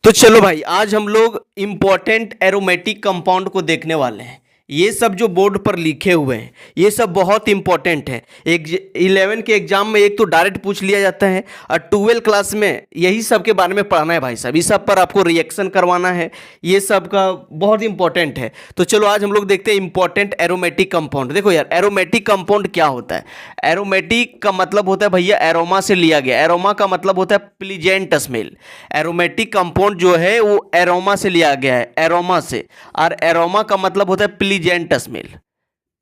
तो चलो भाई, आज हम लोग इम्पोर्टेंट एरोमेटिक कंपाउंड को देखने वाले हैं। ये सब जो बोर्ड पर लिखे हुए हैं ये सब बहुत इंपॉर्टेंट है। एक 11 के एग्जाम में एक तो डायरेक्ट पूछ लिया जाता है, और 12 क्लास में यही सब के बारे में पढ़ना है भाई साहब। इस सब पर आपको रिएक्शन करवाना है, ये सब का बहुत इंपॉर्टेंट है। तो चलो आज हम लोग देखते हैं इंपॉर्टेंट एरोमेटिक कंपाउंड। देखो यार, एरोमेटिक कंपाउंड क्या होता है? एरोमेटिक का मतलब होता है भैया एरोमा से लिया गया। एरोमा का मतलब होता है प्लीजेंट स्मेल। एरोमेटिक कंपाउंड जो है वो एरोमा से लिया गया है, एरोमा से। और एरोमा का मतलब होता है प्लीजेंट स्मेल।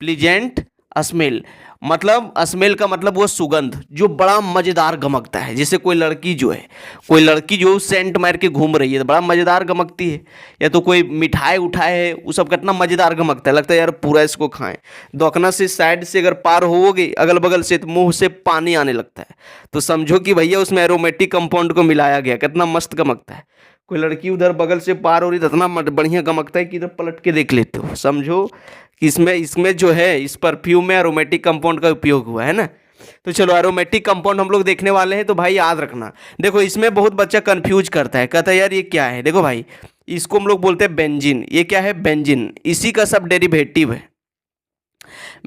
प्लीजेंट स्मेल मतलब, स्मेल का मतलब वो सुगंध जो बड़ा मजेदार गमकता है। जैसे कोई लड़की जो सेंट मार के घूम रही है तो बड़ा मजेदार गमकती है। या तो कोई मिठाई उठाए है, वो सब कितना मजेदार गमकता है, लगता है यार पूरा इसको खाएं। दौकना से साइड से अगर पार होगे अगल बगल से तो मुंह से पानी आने लगता है। तो समझो कि भैया उसमें एरोमेटिक कंपाउंड को मिलाया गया, कितना मस्त गमकता है। कोई लड़की उधर बगल से पार हो रही तो इतना बढ़िया गमकता है कि इधर पलट के देख लेते हो। समझो कि इसमें जो है, इस परफ्यूम में एरोमेटिक कंपाउंड का उपयोग हुआ है ना। तो चलो एरोमेटिक कंपाउंड हम लोग देखने वाले हैं। तो भाई याद रखना, देखो इसमें बहुत बच्चा कंफ्यूज करता है, कहता है यार ये क्या है। देखो भाई, इसको हम लोग बोलते हैं बेंजीन। ये क्या है? बेंजीन। इसी का सब डेरिवेटिव है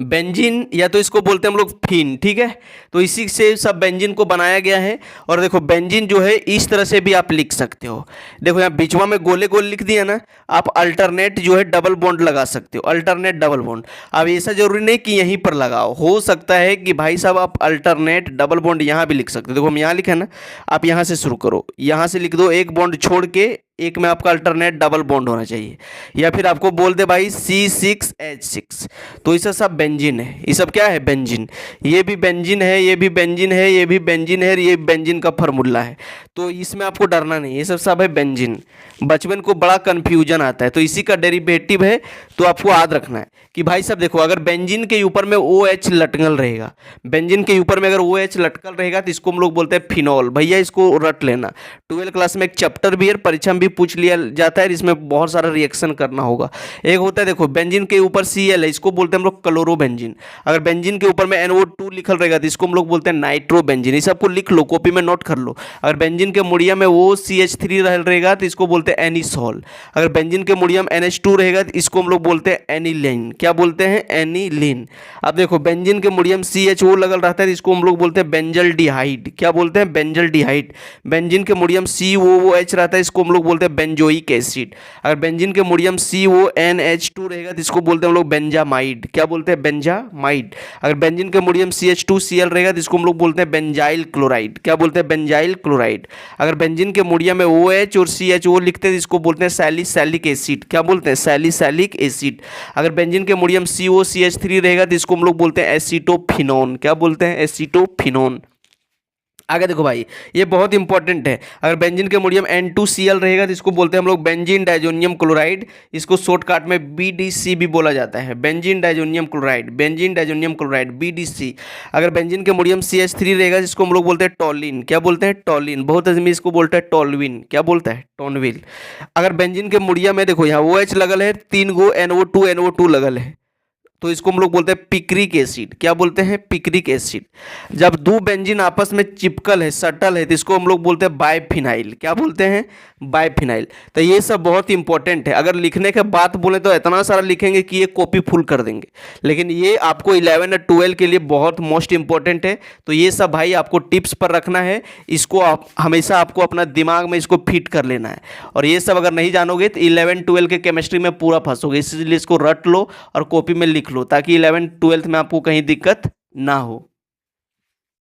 बेंजीन, या तो इसको बोलते हैं हम लोग फिन। ठीक है, तो इसी से सब बेंजीन को बनाया गया है। और देखो बेंजीन जो है इस तरह से भी आप लिख सकते हो। देखो यहाँ बीचवा में गोले गोल लिख दिया ना, आप अल्टरनेट जो है डबल बॉन्ड लगा सकते हो, अल्टरनेट डबल बॉन्ड। अब ऐसा जरूरी नहीं कि यहीं पर लगाओ, हो सकता है कि भाई साहब आप अल्टरनेट डबल बॉन्ड यहाँ भी लिख सकते हो। देखो हम यहाँ लिखे ना, आप यहाँ से शुरू करो, यहाँ से लिख दो, एक बॉन्ड छोड़ के एक में आपका अल्टरनेट डबल बॉन्ड होना चाहिए। या फिर आपको बोल दे भाई C6H6, तो ये सब बेंजीन है। ये सब क्या है? बेंजीन। ये भी बेंजीन है, ये भी बेंजीन है, ये भी बेंजीन है, और ये बेंजीन का फार्मूला है। तो इसमें आपको डरना नहीं, ये सब है बेंजीन। बचपन को बड़ा कन्फ्यूजन आता है, तो इसी का डेरिवेटिव है। तो आपको याद रखना है कि भाई साहब देखो, अगर बेंजीन के ऊपर में OH लटकल रहेगा, बेंजीन के ऊपर में अगर OH लटकल रहेगा तो इसको हम लोग बोलते हैं फिनॉल। भैया इसको रट लेना, 12 क्लास में एक चैप्टर भी है, परीक्षा में भी पूछ लिया जाता है, इसमें बहुत सारा रिएक्शन करना होगा। एक होता है देखो, बेंजीन के ऊपर Cl है, इसको बोलते हैं हम लोग क्लोरोबेंजीन। अगर बेंजीन के ऊपर में NO2 लिखल रहेगा तो इसको हम लोग बोलते हैं नाइट्रोबेंजीन। इस सबको लिख लो, कॉपी में नोट कर लो। अगर बेंजीन के मुड़िया में OCH3 रहेगा तो इसको बोलते हैं एनिसॉल। अगर बेंजीन के मुड़िया में NH2 रहेगा तो इसको हम लोग बोलते हैं एनिलीन। क्या बोलते हैं? एनिलीन। अब देखो बेंजीन के मुड़िया में CHO लगल रहता है तो इसको हम लोग बोलते हैं बेंजल्डिहाइड। क्या बोलते हैं? बेंजल्डिहाइड। बेंजीन के मुड़िया में COOH रहता है, इसको हम लोग बोलते हैं बेंजोइक एसिड। अगर बेंजीन के मुड़िया में CONH2 रहेगा तो इसको बोलते हैं हम लोग बेंजामाइड। क्या बोलते हैं? बेंजामाइड। अगर बेंजीन के मुड़िया में CH2Cl रहेगा तो इसको हम लोग बोलते हैं बेंजाइल क्लोराइड। क्या बोलते हैं? Benzyl chloride. अगर बेंजीन के मुड़िया में OH और CHO लिखते हैं तो इसको बोलते हैं सैलिसैलिक एसिड। क्या बोलते हैं? Salicylic acid. अगर बेंजीन के मुड़िया में COCH3 रहेगा तो इसको हम लोग बोलते हैं एसीटोफिनोन। क्या बोलते हैं? एसीटोफिनोन। आगे देखो भाई, ये बहुत इंपॉर्टेंट है। अगर बेंजीन के मुड़िया में N2Cl रहेगा तो इसको बोलते हैं हम लोग बेंजीन डाइजोनियम क्लोराइड। इसको शॉर्टकट में BDC भी बोला जाता है, benzene diazonium chloride, benzene diazonium chloride, BDC। अगर बेंजीन के मुड़िया में CH3 रहेगा जिसको हम लोग बोलते हैं टॉलिन। क्या बोलते हैं? टॉलिन। बहुत आदमी इसको बोलता है टॉलविन। क्या बोलता है? टॉनविल। अगर बेंजीन के मुड़िया में देखो यहाँ OH लगल है, 3 गो NO2 लगल है, तो इसको हम लोग बोलते हैं पिक्रिक एसिड। क्या बोलते हैं? Picric acid. जब दो बेंजीन आपस में चिपकल है, सटल है, तो इसको हम लोग बोलते हैं बाइफिनाइल। क्या बोलते हैं? बाइफिनाइल। तो ये सब बहुत इंपॉर्टेंट है। अगर लिखने के बात बोले तो इतना सारा लिखेंगे कि ये कॉपी फुल कर देंगे, लेकिन ये आपको 11 और 12 के लिए बहुत मोस्ट इंपॉर्टेंट है। तो ये सब भाई आपको टिप्स पर रखना है, इसको आप हमेशा आपको अपना दिमाग में इसको फिट कर लेना है। और ये सब अगर नहीं जानोगे तो 11 12 के केमिस्ट्री में पूरा फंसोगे, इसलिए इसको रट लो और कॉपी में लिख लो, ताकि 11 12 में आपको कहीं दिक्कत ना हो।